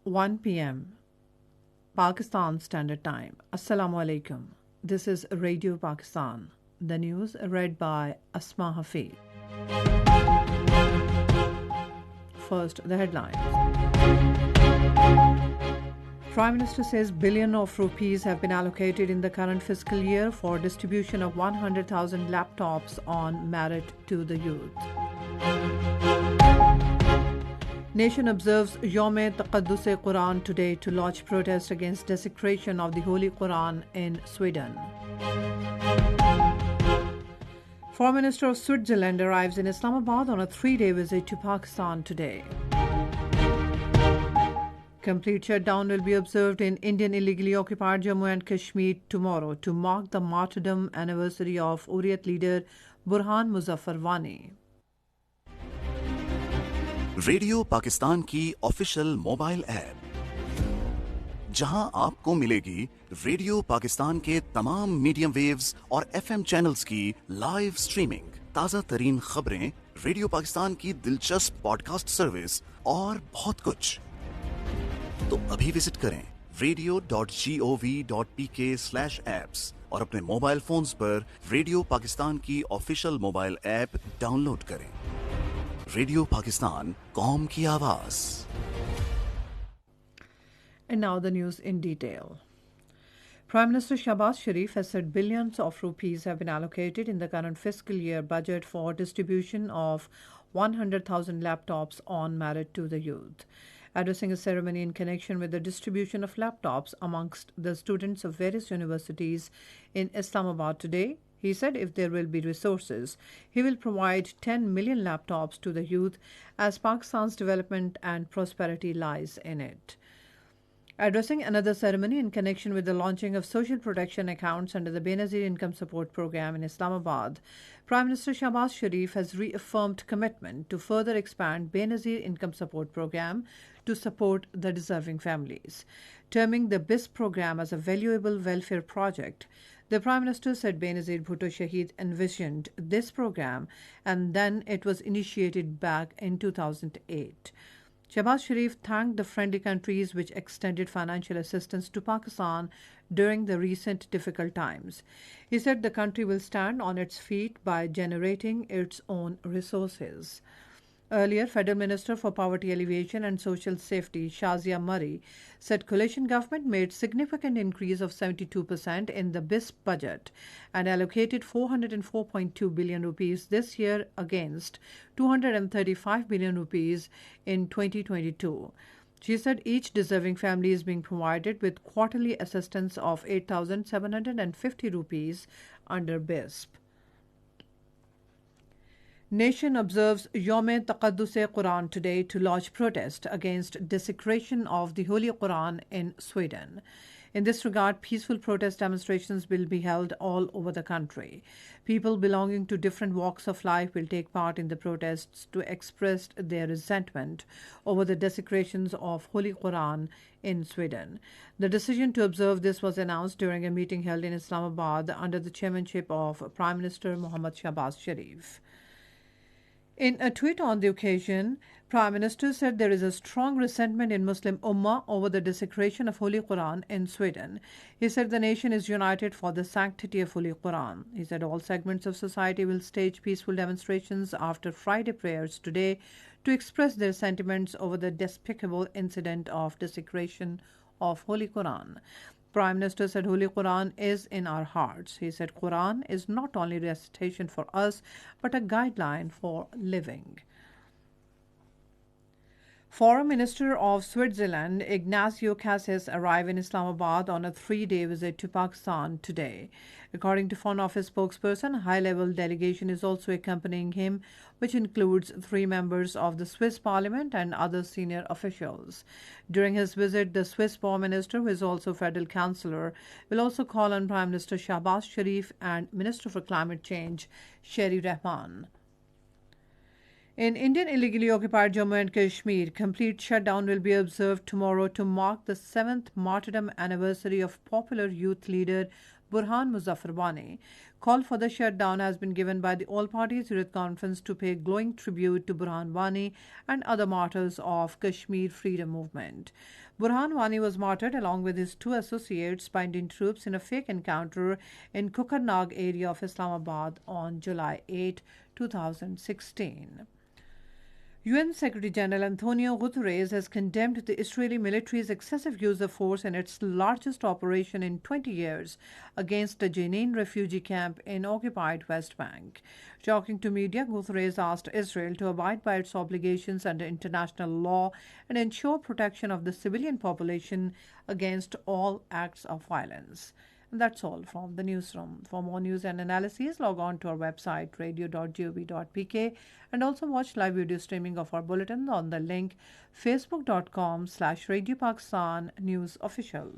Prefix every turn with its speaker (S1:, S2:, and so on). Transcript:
S1: 1 p.m. Pakistan Standard Time. Assalamu alaikum. This is Radio Pakistan. The news read by Asma Hafiz. First, the headlines. Prime Minister says billion of rupees have been allocated in the current fiscal year for distribution of 100,000 laptops on merit to the youth. Nation observes Yawm-e-Taqaddus-e-Quran today to lodge protest against desecration of the Holy Quran in Sweden. Foreign Minister of Switzerland arrives in Islamabad on a 3-day visit to Pakistan today. Complete shutdown will be observed in Indian illegally occupied Jammu and Kashmir tomorrow to mark the martyrdom anniversary of Hurriyat leader Burhan Muzaffar Wani.
S2: Radio Pakistan की official mobile app, जहां आपको मिलेगी radio Pakistan के तमाम medium waves और FM channels की live streaming, ताजा तरीन खबरें, रेडियो पाकिस्तान की दिलचस्प पॉडकास्ट सर्विस और बहुत कुछ। तो अभी विजिट करें radio.gov.pk/apps और अपने मोबाइल फोन्स पर रेडियो पाकिस्तान की ऑफिशियल मोबाइल ऐप डाउनलोड करें। रेडियो पाकिस्तान, कौम की आवाज।
S1: And now the news in detail. Prime Minister Shahbaz Sharif has said billions of rupees have been allocated in the current fiscal year budget for distribution of 100,000 laptops on merit to the youth. Addressing a ceremony in connection with the distribution of laptops amongst the students of various universities in Islamabad today, he said if there will be resources, he will provide 10 million laptops to the youth as Pakistan's development and prosperity lies in it. Addressing another ceremony in connection with the launching of social protection accounts under the Benazir Income Support Program in Islamabad, Prime Minister Shahbaz Sharif has reaffirmed commitment to further expand Benazir Income Support Program to support the deserving families. Terming the BIS program as a valuable welfare project, the Prime Minister said Benazir Bhutto Shaheed envisioned this program and then it was initiated back in 2008. Shahbaz Sharif thanked the friendly countries which extended financial assistance to Pakistan during the recent difficult times. He said the country will stand on its feet by generating its own resources. Earlier, Federal Minister for Poverty Alleviation and Social Safety, Shazia Murray, said coalition government made significant increase of 72% in the BIS budget and allocated 404.2 billion rupees this year against 235 billion rupees in 2022. She said each deserving family is being provided with quarterly assistance of 8,750 rupees under BISP. Nation observes Yawm-e-Taqaddus-e-Quran today to lodge protest against desecration of the Holy Quran in Sweden. In this regard, peaceful protest demonstrations will be held all over the country. People belonging to different walks of life will take part in the protests to express their resentment over the desecrations of Holy Quran in Sweden. The decision to observe this was announced during a meeting held in Islamabad under the chairmanship of Prime Minister Mohammad Shahbaz Sharif. In a tweet on the occasion, Prime Minister said there is a strong resentment in Muslim Ummah over the desecration of Holy Quran in Sweden. He said the nation is united for the sanctity of Holy Quran. He said all segments of society will stage peaceful demonstrations after Friday prayers today to express their sentiments over the despicable incident of desecration of Holy Quran. Prime Minister said Holy Quran is in our hearts. He said Quran is not only recitation for us, but a guideline for living. Foreign Minister of Switzerland, Ignacio Cassis, arrived in Islamabad on a 3-day visit to Pakistan today. According to Foreign Office spokesperson, a high-level delegation is also accompanying him, which includes 3 members of the Swiss Parliament and other senior officials. During his visit, the Swiss Foreign Minister, who is also Federal Chancellor, will also call on Prime Minister Shahbaz Sharif and Minister for Climate Change, Sherry Rahman. In Indian illegally occupied Jammu and Kashmir, complete shutdown will be observed tomorrow to mark the 7th martyrdom anniversary of popular youth leader Burhan Muzaffar Wani. Call for the shutdown has been given by the All Parties Youth Conference to pay glowing tribute to Burhan Wani and other martyrs of Kashmir freedom movement. Burhan Wani was martyred along with his 2 associates by Indian troops in a fake encounter in Kukarnag area of Islamabad on July 8, 2016. UN Secretary General Antonio Guterres has condemned the Israeli military's excessive use of force in its largest operation in 20 years against a Jenin refugee camp in occupied West Bank. Talking to media, Guterres asked Israel to abide by its obligations under international law and ensure protection of the civilian population against all acts of violence. And that's all from the newsroom. For more news and analyses, log on to our website radio.gov.pk and also watch live video streaming of our bulletin on the link facebook.com/Radio Pakistan News Official.